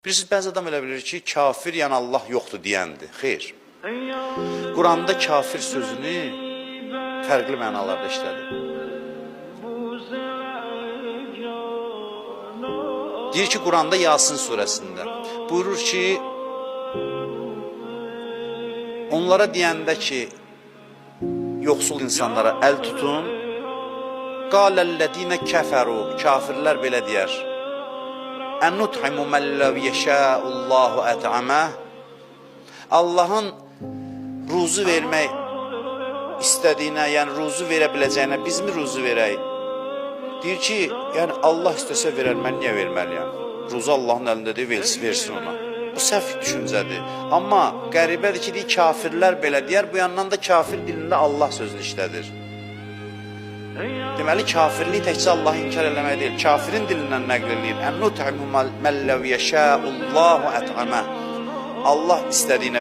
Bilirsiniz, bəzi adam elə bilir ki, kafir yəni Allah yoxdur deyəndir. Xeyr. Quranda kafir sözünü fərqli mənalarda işlədir. Deyir ki, Quranda Yasin surəsində buyurur ki, onlara deyəndə ki, yoxsul insanlara əl tutun, qaləllədinə kəfəru, kafirlər belə deyər, ən-nut'imu məlləv yeşəullahu ət'aməh, Allahın ruzu vermək istədiyinə, yəni ruzu verə biləcəyinə biz mi ruzu verək? Deyir ki, yəni Allah istəsə verər, mən niyə verməliyəm? Ruzu Allahın əlindədir, versin ona. Bu səhv düşüncədir. Amma qəribədir ki, kafirlər belə deyər, bu yandan da kafir dilində Allah sözünü işlədir. Deməli, kafirlik təkcə Allahı inkar eləmək deyil, kafirin dilindən nəql edir. Ən-nut'imu məlləv yeşəullahu ət'aməh. Allah istədiyinə